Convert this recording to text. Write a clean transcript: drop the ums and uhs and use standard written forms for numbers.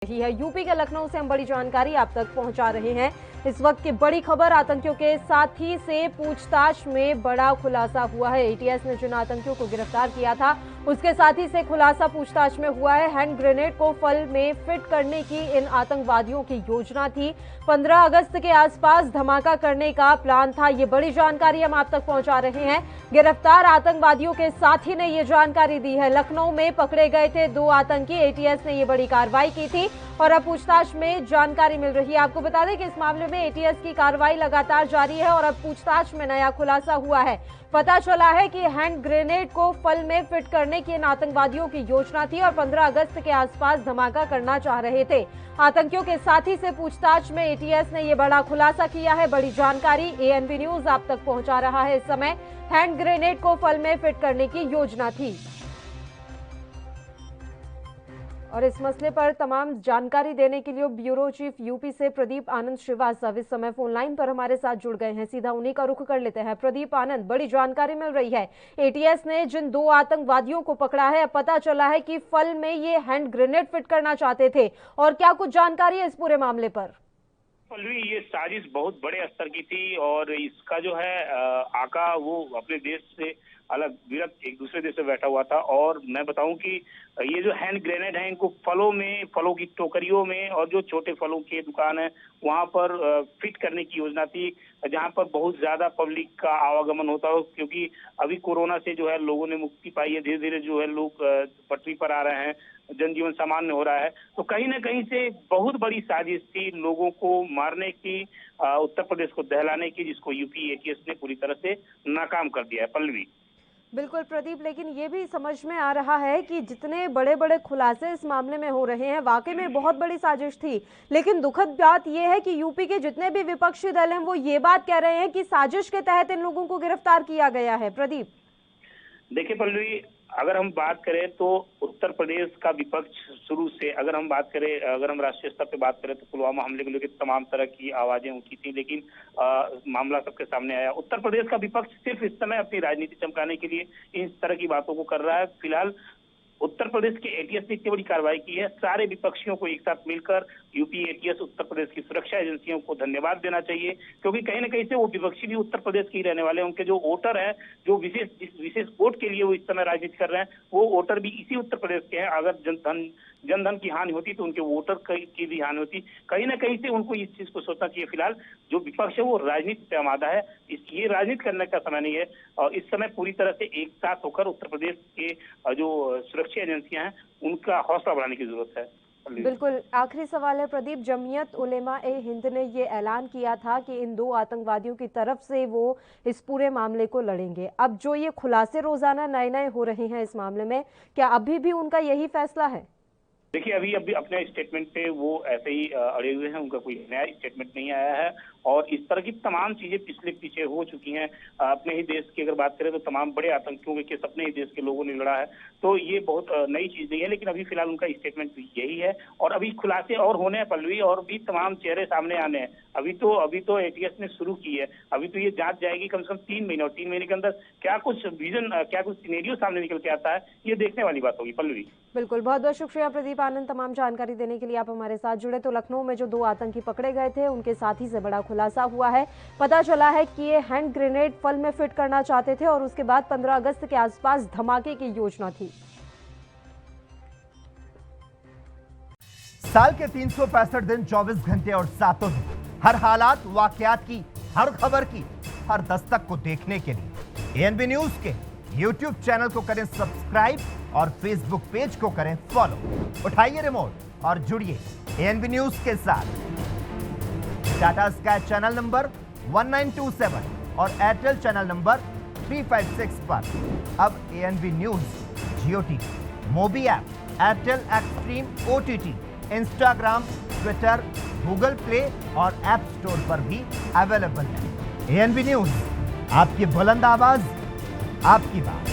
रही है। यूपी के लखनऊ से हम बड़ी जानकारी आप तक पहुंचा रहे हैं। इस वक्त की बड़ी खबर, आतंकियों के साथी से पूछताछ में बड़ा खुलासा हुआ है। एटीएस ने जिन आतंकियों को गिरफ्तार किया था उसके साथी से खुलासा पूछताछ में हुआ है। हैंड ग्रेनेड को फल में फिट करने की इन आतंकवादियों की योजना थी। 15 अगस्त के आसपास धमाका करने का प्लान था। ये बड़ी जानकारी हम आप तक पहुंचा रहे हैं। गिरफ्तार आतंकवादियों के साथी ने ये जानकारी दी है। लखनऊ में पकड़े गए थे 2 आतंकी। एटीएस ने ये बड़ी कार्रवाई की थी और अब पूछताछ में जानकारी मिल रही है। आपको बता दें कि इस मामले में एटीएस की कार्रवाई लगातार जारी है और अब पूछताछ में नया खुलासा हुआ है। पता चला है कि हैंड ग्रेनेड को फल में फिट करने की इन आतंकवादियों की योजना थी और 15 अगस्त के आसपास धमाका करना चाह रहे थे। आतंकियों के साथी से पूछताछ में एटीएस ने यह बड़ा खुलासा किया है। बड़ी जानकारी एएनबी न्यूज आप तक पहुंचा रहा है। इस समय हैंड ग्रेनेड को फल में फिट करने की योजना थी और इस मसले पर तमाम जानकारी देने के लिए ब्यूरो चीफ यूपी से प्रदीप आनंद श्रीवास्तव इस समय फोन लाइन पर हमारे साथ जुड़ गए हैं। सीधा उन्हीं का रुख कर लेते हैं। प्रदीप आनंद, बड़ी जानकारी मिल रही है। एटीएस ने जिन 2 आतंकवादियों को पकड़ा है, अब पता चला है कि फल में ये हैंड ग्रेनेड फिट करना चाहते थे। और क्या कुछ जानकारी है इस पूरे मामले पर? पल्लवी, ये साजिश बहुत बड़े स्तर की थी और इसका जो है आका वो अपने देश से अलग विरक्त एक दूसरे देश से बैठा हुआ था। और मैं बताऊं कि ये जो हैंड ग्रेनेड है इनको फलों की टोकरियों में और जो छोटे फलों की दुकान है वहां पर फिट करने की योजना थी, जहां पर बहुत ज्यादा पब्लिक का आवागमन होता हो, क्योंकि अभी कोरोना से जो है लोगों ने मुक्ति पाई है। धीरे धीरे जो है लोग पटरी पर आ रहे हैं, जनजीवन सामान्य हो रहा है। तो कहीं ना कहीं से बहुत बड़ी साजिश थी लोगों को मारने की, उत्तर प्रदेश को दहलाने की, जिसको यूपी एटीएस ने पूरी तरह से नाकाम कर दिया है। पल्लवी, बिल्कुल प्रदीप, लेकिन ये भी समझ में आ रहा है कि जितने बड़े बड़े खुलासे इस मामले में हो रहे हैं, वाकई में बहुत बड़ी साजिश थी। लेकिन दुखद बात यह है कि यूपी के जितने भी विपक्षी दल हैं वो ये बात कह रहे हैं कि साजिश के तहत इन लोगों को गिरफ्तार किया गया है। प्रदीप, देखिए पल्लवी, अगर हम बात करें तो उत्तर प्रदेश का विपक्ष शुरू से, अगर हम राष्ट्रीय स्तर पे बात करें तो पुलवामा हमले को लेकर तमाम तरह की आवाजें उठी थी, लेकिन मामला सबके सामने आया। उत्तर प्रदेश का विपक्ष सिर्फ इस समय अपनी राजनीति चमकाने के लिए इस तरह की बातों को कर रहा है। फिलहाल उत्तर प्रदेश के एटीएस ने इतनी बड़ी कार्रवाई की है, सारे विपक्षियों को एक साथ मिलकर यूपी एटीएस उत्तर प्रदेश की सुरक्षा एजेंसियों को धन्यवाद देना चाहिए, क्योंकि कहीं ना कहीं से वो विपक्षी भी उत्तर प्रदेश के ही रहने वाले हैं। उनके जो वोटर है, जो विशेष वोट के लिए वो इस समय राजनीति कर रहे हैं, वो वोटर भी इसी उत्तर प्रदेश के हैं। अगर जनधन की हानि होती तो उनके वोटर की भी हानि होती। कहीं ना कहीं से उनको इस चीज को सोचना चाहिए। फिलहाल जो विपक्ष है वो राजनीति पे आमादा है, ये राजनीति करने का समय नहीं है। और इस समय पूरी तरह से एक साथ होकर उत्तर प्रदेश के जो सुरक्षा एजेंसियां हैं उनका हौसला बढ़ाने की जरूरत है। बिल्कुल, आखिरी सवाल है प्रदीप। जमीयत उलेमा ए हिंद ने ये ऐलान किया था कि इन 2 आतंकवादियों की तरफ से वो इस पूरे मामले को लड़ेंगे। अब जो ये खुलासे रोजाना नए हो रहे हैं इस मामले में, क्या अभी भी उनका यही फैसला है? देखिए, अभी अपने स्टेटमेंट पे वो ऐसे ही अड़े हुए हैं। उनका कोई नया स्टेटमेंट नहीं आया है और इस तरह की तमाम चीजें पिछले पीछे हो चुकी हैं। अपने ही देश की अगर बात करें तो तमाम बड़े आतंकियों के केस अपने ही देश के लोगों ने लड़ा है, तो ये बहुत नई चीज नहीं है। लेकिन अभी फिलहाल उनका स्टेटमेंट यही है और अभी खुलासे और होने हैं पल्लवी, और भी तमाम चेहरे सामने आने हैं। अभी तो एटीएस ने शुरू की है। अभी तो ये जांच जाएगी कम से कम 3 महीने, और 3 महीने के अंदर क्या कुछ सिनेरियो सामने निकल के आता है, ये देखने वाली बात होगी। पल्लवी, बिल्कुल, बहुत बहुत शुक्रिया प्रदीप आनंद तमाम जानकारी देने के लिए। आप हमारे साथ जुड़े। तो लखनऊ में जो 2 आतंकी पकड़े गए थे उनके साथी से बड़ा खुलासा हुआ है। पता चला है कि ये हैंड ग्रेनेड फल में फिट करना चाहते थे और उसके बाद 15 अगस्त के आसपास धमाके की योजना थी। साल के 365 दिन 24 घंटे और 7 दिन, हर हालात वाकयात की, हर खबर की, हर दस्तक को देखने के लिए एएनबी न्यूज के यूट्यूब चैनल को करें सब्सक्राइब और फेसबुक पेज को करें फॉलो। उठाइए रिमोट और जुड़िए एएनबी न्यूज के साथ। टाटा स्काई चैनल नंबर 1927 और एयरटेल चैनल नंबर 356 पर अब ANB news Jio TV, Mobi app, Airtel Xstream OTT, Instagram, Twitter, Google Play और ऐप स्टोर पर भी अवेलेबल है। एएनबी न्यूज, आपकी बुलंद आवाज, आपकी बात।